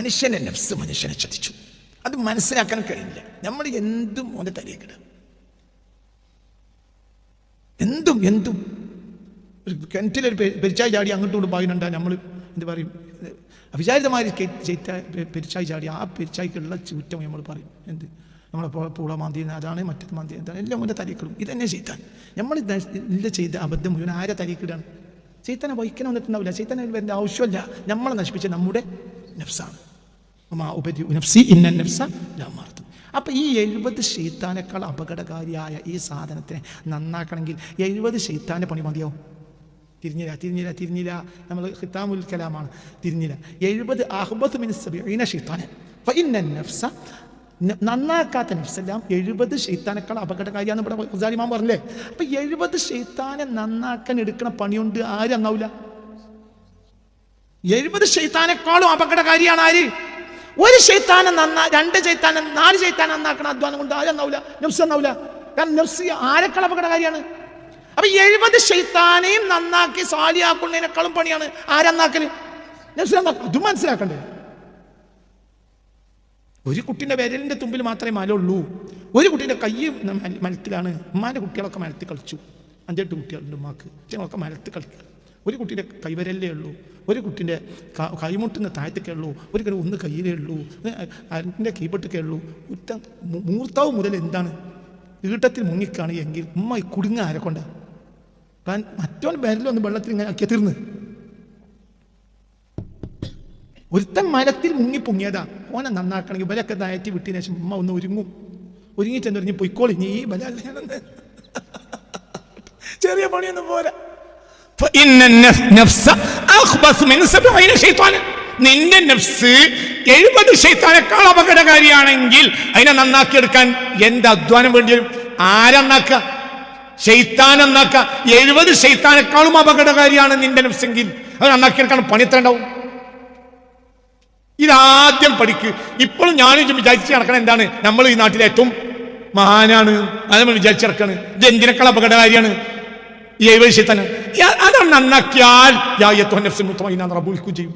മനുഷ്യന്റെ നഫ്സ് മനുഷ്യനെ ചതിച്ചു. അത് മനസ്സിലാക്കാൻ കഴിയില്ല. നമ്മൾ എന്തും ഓന്റെ തലയിക്കിടുക, എന്തും ഒരു കിണറ്റിലൊരു പെരിച്ചായി ചാടി അങ്ങോട്ടും കൊണ്ട് പായുന്നുണ്ടാ നമ്മൾ എന്ത് പറയും? അവിചാരിതമായി പെരിച്ചായി ചാടി ആ പെരിച്ചായിക്കുള്ള ചൂറ്റം നമ്മൾ പറയും. എന്ത് നമ്മളെ പൂള മാന്തി അതാണ്, മറ്റത് മാന്തി എന്താണ്, എല്ലാം ഓൻ്റെ തലയിക്കിടും. ഇതന്നെ ചെയ്താൻ നമ്മൾ ഇല്ല ചെയ്ത അബദ്ധം മുഴുവൻ ആരെ തലയിക്കിടാണ്? ചെയ്താനെ വഹിക്കാൻ വന്നിട്ടുണ്ടാവില്ല. ചെയ്താൻ വരേണ്ട ആവശ്യമല്ല. നമ്മളെ നശിപ്പിച്ച നമ്മുടെ നഫ്സാണ്. അപ്പം ഈ 70 ശൈത്താനേക്കാൾ അപകടകാരിയായ ഈ സാധനത്തിനെ നന്നാക്കണമെങ്കിൽ 70 ശൈത്താൻ്റെ പണി മതിയാവും. തിരിഞ്ഞില്ല. നമ്മൾ ഖിതാമുൽ കലാമാണ്. തിരിഞ്ഞില്ല. 70 അഹ്ബത്ത് മിൻ 70 ശൈത്താൻ. ഫഇന്ന നഫ്സ, നന്നാക്കാത്ത നഫ്സെല്ലാം 70 ശൈത്താനേക്കാൾ അപകടകാരിയാന്ന് ഇവിടെ ഗസാലി ഇമാം പറഞ്ഞില്ലേ? അപ്പം 70 ശൈത്താനെ നന്നാക്കാൻ എടുക്കുന്ന പണിയുണ്ട് ആരും നന്നാവില്ല. 70 ശൈത്താനേക്കാളും അപകടകാരിയാണ് ആര്? ഒരു ശൈത്താനെ 2 ശൈത്താനെ 4 ശൈത്താനെ നന്നാക്കണ അധ്വാനം കൊണ്ട് ആരും നന്നാവില്ല, നഫ്സ് നന്നാവില്ല. കാരണം നഫ്സ് ആരെക്കാൾ അപകടകാരിയാണ്. അപ്പൊ 70 ശൈത്താനെയും നന്നാക്കി സാലിയാക്കുന്നതിനേക്കാളും പണിയാണ് ആരന്നാക്കല്? നഫ്സ് നന്നാക്കും. അത് മനസ്സിലാക്കണ്ടേ? ഒരു കുട്ടീൻ്റെ വിരലിൻ്റെ തുമ്പിൽ മാത്രമേ മലയുള്ളൂ. ഒരു കുട്ടീൻ്റെ കൈ മലത്തിലാണ്. ഉമ്മാൻ്റെ കുട്ടികളൊക്കെ മലത്തിൽ കളിച്ചു. 5-8 കുട്ടികളുണ്ട് ഉമ്മാക്ക്. ഞങ്ങളൊക്കെ മലത്തിൽ കളിക്കുക. ഒരു കുട്ടീൻ്റെ കൈവരലേ ഉള്ളൂ. ഒരു കുട്ടീൻ്റെ കൈമുട്ടുന്ന താഴത്തേക്കേ ഉള്ളൂ. ഒരു ഒന്ന് കയ്യിലേ ഉള്ളൂ. അതിൻ്റെ കീപൊട്ടൊക്കെ ഉള്ളൂ. മൂർത്താവ് മുതൽ എന്താണ് ഈട്ടത്തിൽ മുങ്ങിക്കാണ് എങ്കിൽ ഉമ്മ കുടുങ്ങ ആരെ കൊണ്ട? കാരണം മറ്റവൻ വിരലൊന്ന് വെള്ളത്തിൽ ഇങ്ങനെ ആക്കിയ തീർന്ന്. ഒരുത്തൻ മരത്തിൽ മുങ്ങിപ്പൊങ്ങിയതാ. ഓനെ നന്നാക്കണമെങ്കിൽ ഇവരൊക്കെ നയറ്റി വിട്ടതിന് ശേഷം ഉമ്മ ഒന്ന് ഒരുങ്ങി ചെന്നൊരിഞ്ഞ് പൊയ്ക്കോളി. നീ ഈ ബല ചെറിയ പണിയൊന്നും പോരാ. നിന്റെ നഫ്സ് 70 ശൈത്താനേക്കാൾ അപകടകാരിയാണെങ്കിൽ അതിനെ നന്നാക്കിയെടുക്കാൻ എന്ത് അധ്വാനം വേണ്ടി വരും? ആരെന്നാക്ക? ശൈത്താൻ നന്നാക്ക. 70 ശൈത്താനേക്കാളും അപകടകാരിയാണ് നിന്റെ നഫ്സെങ്കിൽ അത് നന്നാക്കിയെടുക്കാൻ പണി എത്ര ഉണ്ടാവും? ഇതാദ്യം പഠിക്ക്. ഇപ്പോഴും ഞാനും വിചാരിച്ച് നടക്കണം എന്താണ്? നമ്മൾ ഈ നാട്ടിലെ ഏറ്റവും മഹാനാണ് അത് നമ്മൾ വിചാരിച്ച് നടക്കാണ്. ഇത് എന്തിനേക്കാൾ അപകടകാരിയാണ്? 70 ശൈത്താൻ. അതാണ് നന്നാക്കിയാൽ റബ്ബുൽക്കും ചെയ്യും.